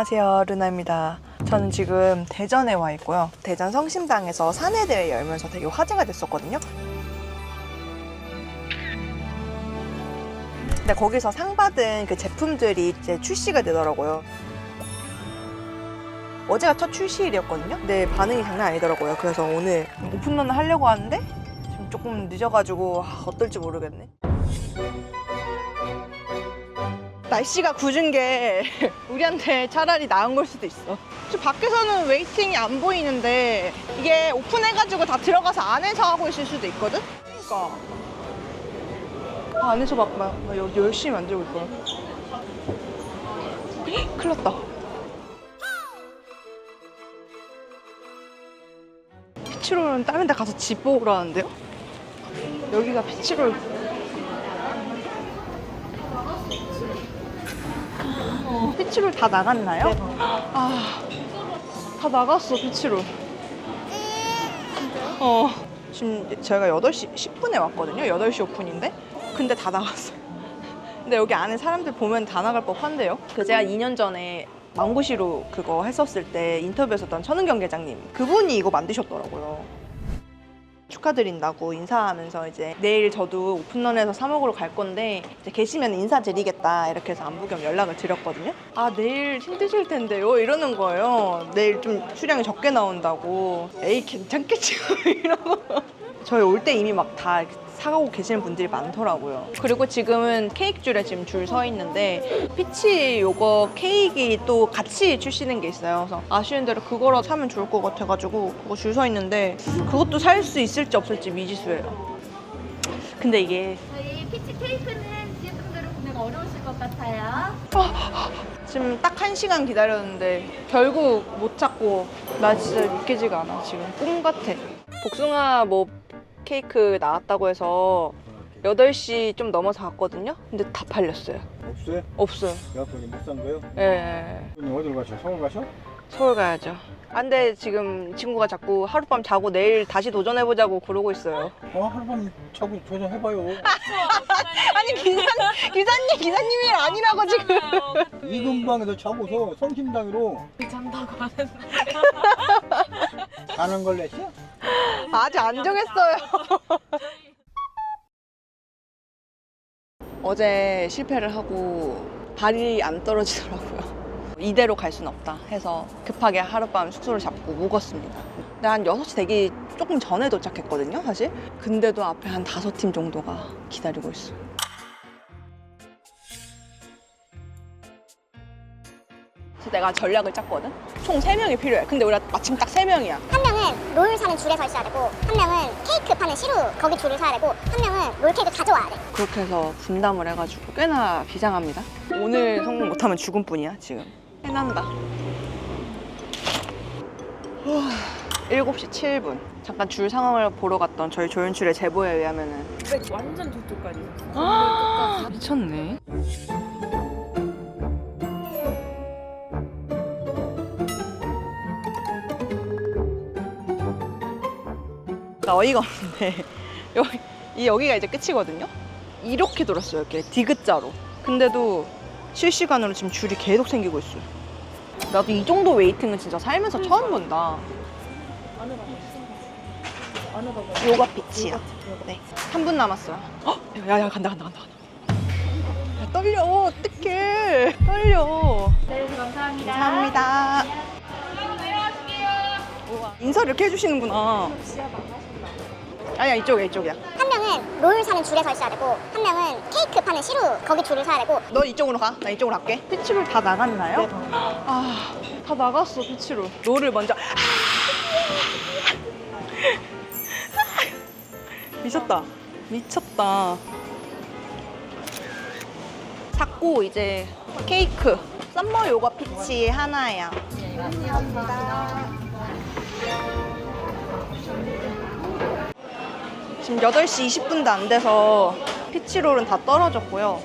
안녕하세요, 루나입니다. 저는 지금 대전에 와 있고요. 대전 성심당에서 사내대회 열면서 되게 화제가 됐었거든요. 근데 거기서 상 받은 그 제품들이 이제 출시가 되더라고요. 어제가 첫 출시일이었거든요. 근데 반응이 장난 아니더라고요. 그래서 오늘 오픈런을 하려고 하는데 지금 조금 늦어가지고 어떨지 모르겠네. 날씨가 궂은 게 우리한테 차라리 나은 걸 수도 있어. 지금 밖에서는 웨이팅이 안 보이는데 이게 오픈해가지고 다 들어가서 안에서 하고 있을 수도 있거든? 그러니까 안에서 막 열심히 만들고 있거든. 큰일 났다. 피치롤은 다른 데 가서 집 보고 그러는데요? 여기가 피치롤. 피치롤 다 나갔나요? 아, 다 나갔어, 피치롤. 지금 저희가 8시 10분에 왔거든요. 8시 오픈인데. 근데 다 나갔어요. 근데 여기 안에 사람들 보면 다 나갈 법한데요. 제가 2년 전에 망고시로 그거 했었을 때 인터뷰했었던 천은경 계장님, 그분이 이거 만드셨더라고요. 축하드린다고 인사하면서 이제 내일 저도 오픈런에서 사 먹으러 갈 건데 이제 계시면 인사드리겠다 이렇게 해서 안부 겸 연락을 드렸거든요. 아, 내일 힘드실 텐데요 이러는 거예요. 내일 좀 수량이 적게 나온다고. 에이, 괜찮겠지 이러고. 저희 올 때 이미 막 다 사가고 계시는 분들이 많더라고요. 그리고 지금은 케이크 줄에 지금 줄 서 있는데 피치 요거 케이크 또 같이 출시는 게 있어요. 그래서 아쉬운 대로 그거라도 사면 좋을 것 같아가지고 그거 줄 서 있는데 그것도 살 수 있을지 없을지 미지수예요. 근데 이게 저희 피치 케이크는 지역분들은 구매가 어려우실 것 같아요. 지금 딱 1시간 기다렸는데 결국 못 찾고, 나 진짜 믿기지가 않아. 지금 꿈 같아. 복숭아 뭐 케이크 나왔다고 해서 8시 좀 넘어서 갔거든요. 근데 다 팔렸어요. 없어요? 없어요. 여기 못 산 거요? 예. 어디로 가셔? 서울 가셔? 서울 가야죠. 안 돼, 지금 친구가 자꾸 하룻밤 자고 내일 다시 도전해보자고 그러고 있어요. 하룻밤 자고 도전해봐요. 아니, 기사님이 아니라고 지금. 이근방에서 자고서 성심당으로 잔다고 하는. 가는 걸 냈어? 아직 안 정했어요. 어제 실패를 하고 발이 안 떨어지더라고요. 이대로 갈 순 없다 해서 급하게 하룻밤 숙소를 잡고 묵었습니다. 근데 한 6시 되기 조금 전에 도착했거든요, 사실. 근데도 앞에 한 5팀 정도가 기다리고 있어요. 그래서 내가 전략을 짰거든? 총 3명이 필요해. 근데 우리가 마침 딱 3명이야. 한 명은 롤 사는 줄에 서 있어야 되고, 한 명은 케이크 파는 시루 거기 줄을 서야 되고, 한 명은 롤 케이크 가져와야 돼. 그렇게 해서 분담을 해가지고 꽤나 비장합니다. 오늘 성공 못하면 죽을 뿐이야, 지금. 해난다. 7시 7분. 잠깐 줄 상황을 보러 갔던 저희 조연출의 제보에 의하면은 완전 저쪽까지. 미쳤네. 나 어이가 없는데 여기가 이제 끝이거든요? 이렇게 돌았어요, 이렇게 디귿자로. 근데도 실시간으로 지금 줄이 계속 생기고 있어요. 나도 이 정도 웨이팅은 진짜 살면서 처음 본다. 요가 피치요. 네. 3분 남았어요. 헉! 야, 간다. 야, 떨려. 어떡해. 떨려. 네, 감사합니다. 감사합니다. 우와, 인사를 이렇게 해주시는구나. 아니야, 이쪽이야. 한 명은 롤 사는 줄에 서 있어야 되고, 한 명은 케이크 파는 시루 거기 줄을 서야 되고. 너 이쪽으로 가. 나 이쪽으로 갈게. 피치롤 다 나갔나요? 네. 아, 다 나갔어, 피치롤. 롤을 먼저. 미쳤다. 샀고 이제 케이크. 썸머 요거 피치 하나야. 지금 8시 20분도 안 돼서 피치롤은 다 떨어졌고요.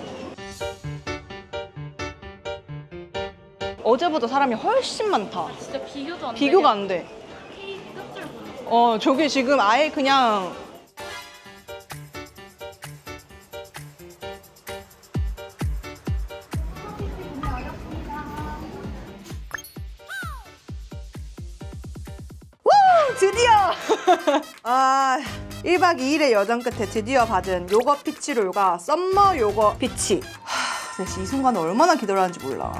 어제보다 사람이 훨씬 많다. 진짜 비교도 안 돼. 비교가 안 돼. 케이크 끝줄 보내. 저기 지금 아예 그냥 드디어! 아, 1박 2일의 여정 끝에 드디어 받은 요거 피치롤과 썸머 요거 피치. 하, 이 순간을 얼마나 기다렸는지 몰라.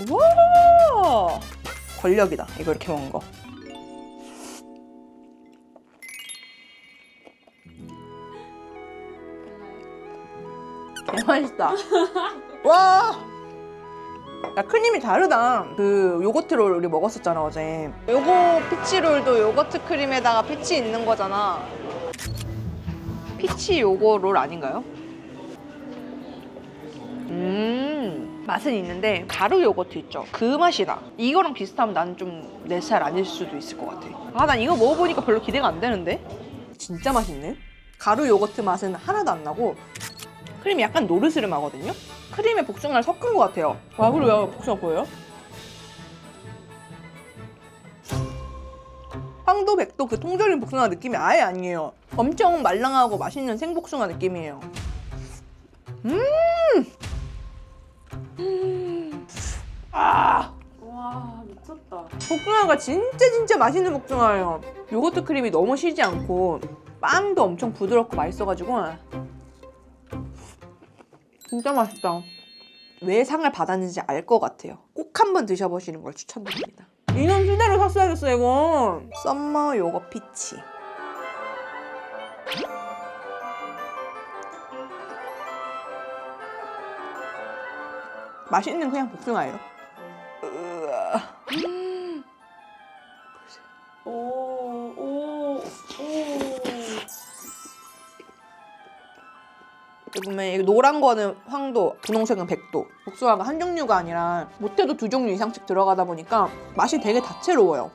와! 권력이다, 이거 이렇게 먹은 거. 개맛있다. 와! 야, 크림이 다르다. 그 요거트롤 우리 먹었었잖아, 어제. 요거 피치롤도 요거트 크림에다가 피치 있는 거잖아. 피치 요거롤 아닌가요? 맛은 있는데 가루 요거트 있죠? 그 맛이 나. 이거랑 비슷하면 나는 좀 내 스타일 아닐 수도 있을 것 같아. 아, 난 이거 먹어보니까 별로 기대가 안 되는데? 진짜 맛있네. 가루 요거트 맛은 하나도 안 나고 크림이 약간 노르스름하거든요? 크림에 복숭아를 섞은 것 같아요. 와, 그래요? 복숭아 보여요? 황도, 백도 그 통조림 복숭아 느낌이 아예 아니에요. 엄청 말랑하고 맛있는 생복숭아 느낌이에요. 아! 와 미쳤다. 복숭아가 진짜 맛있는 복숭아예요. 요거트 크림이 너무 시지 않고 빵도 엄청 부드럽고 맛있어가지고 진짜 맛있다. 왜 상을 받았는지 알 것 같아요. 꼭 한번 드셔보시는 걸 추천드립니다. 이놈 수대로 샀어야겠어 이거. 썸머 요거 피치. 맛있는 그냥 복숭아예요. 오오오 여기 보면 이 노란 거는 황도, 분홍색은 백도. 복숭아가 한 종류가 아니라 못해도 2종류 이상씩 들어가다 보니까 맛이 되게 다채로워요.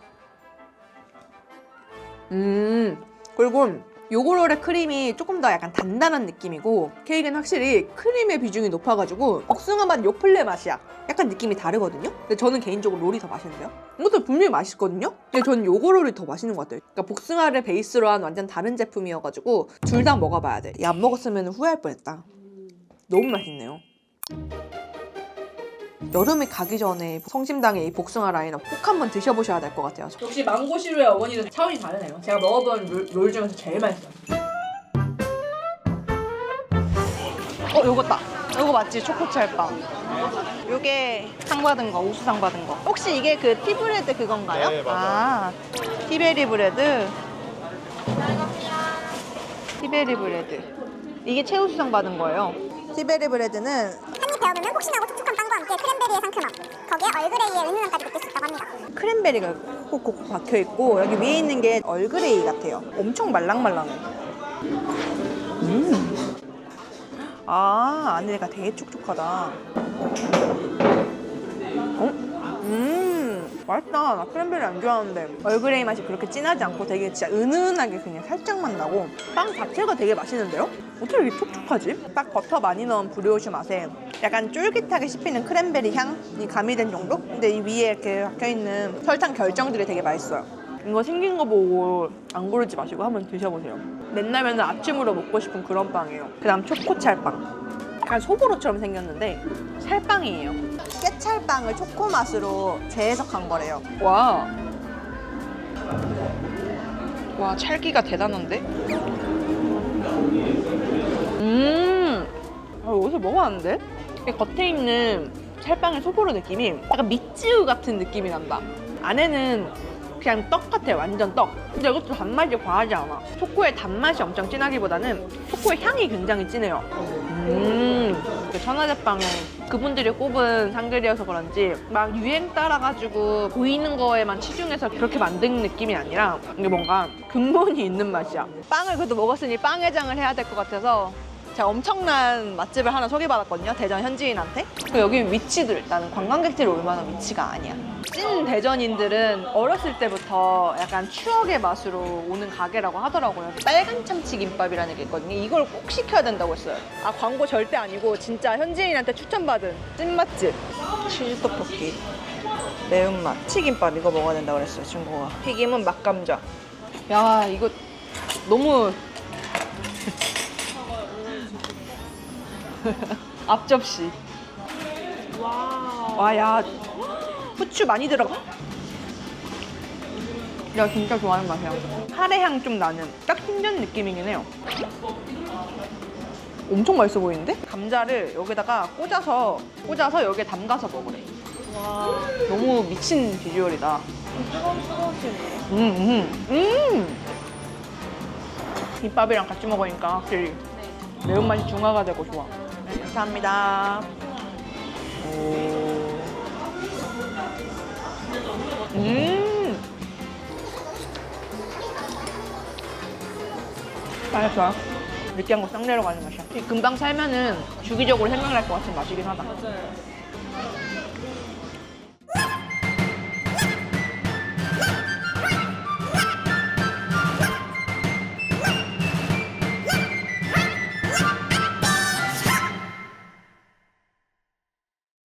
그리고 요거롤의 크림이 조금 더 약간 단단한 느낌이고 케이크는 확실히 크림의 비중이 높아가지고 복숭아 맛 요플레 맛이야. 약간 느낌이 다르거든요? 근데 저는 개인적으로 롤이 더 맛있는데요? 이것도 분명히 맛있거든요? 근데 저는 요거롤이 더 맛있는 것 같아요. 그러니까 복숭아를 베이스로 한 완전 다른 제품이어가지고 둘 다 먹어봐야 돼. 이 안 먹었으면 후회할 뻔했다. 너무 맛있네요. 여름에 가기 전에 성심당의 이 복숭아 라인업 꼭 한번 드셔보셔야 될 것 같아요. 역시 망고시루의 어머니는 차원이 다르네요. 제가 먹어본 롤 중에서 제일 맛있어요. 요거다. 요거 맞지? 초코철빵. 요게 상 받은 거, 우수상 받은 거. 혹시 이게 그 티브레드 그건가요? 네, 맞아요. 아, 티베리 브레드. 티베리 브레드. 이게 최우수상 받은 거예요. 티베리 브레드는 한입 베어보면 폭신하고 촉촉한 빵과 함께 크랜베리의 상큼함, 거기에 얼그레이의 은은함까지 느낄 수 있다고 합니다. 크랜베리가 콕콕 박혀있고 여기 위에 있는 게 얼그레이 같아요. 엄청 말랑말랑해. 아, 안에가 되게 촉촉하다. 맛있다. 나 크랜베리 안 좋아하는데 얼그레이 맛이 그렇게 진하지 않고 되게 진짜 은은하게 그냥 살짝만 나고 빵 자체가 되게 맛있는데요? 어떻게 이렇게 촉촉하지? 딱 버터 많이 넣은 브리오슈 맛에 약간 쫄깃하게 씹히는 크랜베리 향이 가미된 정도? 근데 이 위에 이렇게 박혀있는 설탕 결정들이 되게 맛있어요. 이거 생긴 거 보고 안 고르지 마시고 한번 드셔보세요. 맨날 아침으로 먹고 싶은 그런 빵이에요. 그 다음 초코찰빵. 약간 소보로처럼 생겼는데 찰빵이에요. 깨찰빵을 초코 맛으로 재해석한 거래요. 와, 찰기가 대단한데? 어디서 먹어봤는데? 겉에 있는 찰빵의 소보로 느낌이 약간 밑지우 같은 느낌이 난다. 안에는 그냥 떡 같아요. 완전 떡. 근데 이것도 단맛이 과하지 않아. 초코의 단맛이 엄청 진하기보다는 초코의 향이 굉장히 진해요. 천하제빵은 그분들이 꼽은 상들이어서 그런지 막 유행 따라가지고 보이는 거에만 치중해서 그렇게 만든 느낌이 아니라 이게 뭔가 근본이 있는 맛이야. 빵을 그래도 먹었으니 빵해장을 해야 될 것 같아서 제가 엄청난 맛집을 하나 소개받았거든요. 대전 현지인한테. 여기 위치도 일단 관광객들이 올 만한 위치가 아니야. 찐 대전인들은 어렸을 때부터 약간 추억의 맛으로 오는 가게라고 하더라고요. 빨간 참치김밥이라는 게 있거든요. 이걸 꼭 시켜야 된다고 했어요. 아, 광고 절대 아니고 진짜 현지인한테 추천받은 찐 맛집. 치즈 떡볶이, 매운맛, 치김밥 이거 먹어야 된다고 그랬어요, 친구가. 튀김은 맛감자. 야, 이거 너무 앞접시. 와, 야, 후추 많이 들어가. 내가 진짜 좋아하는 맛이야. 카레 향 좀 나는 딱 신전 느낌이긴 해요. 엄청 맛있어 보이는데? 감자를 여기다가 꽂아서 여기에 담가서 먹으래. 와, 너무 미친 비주얼이다. 김밥이랑 같이 먹으니까 확실히 매운맛이 중화가 되고 좋아. 네, 감사합니다. 오. 맛있어요. 느끼한 거 싹 내려가는 맛이야. 금방 살면은 주기적으로 생각날 것 같은 맛이긴 하다. 맞아요.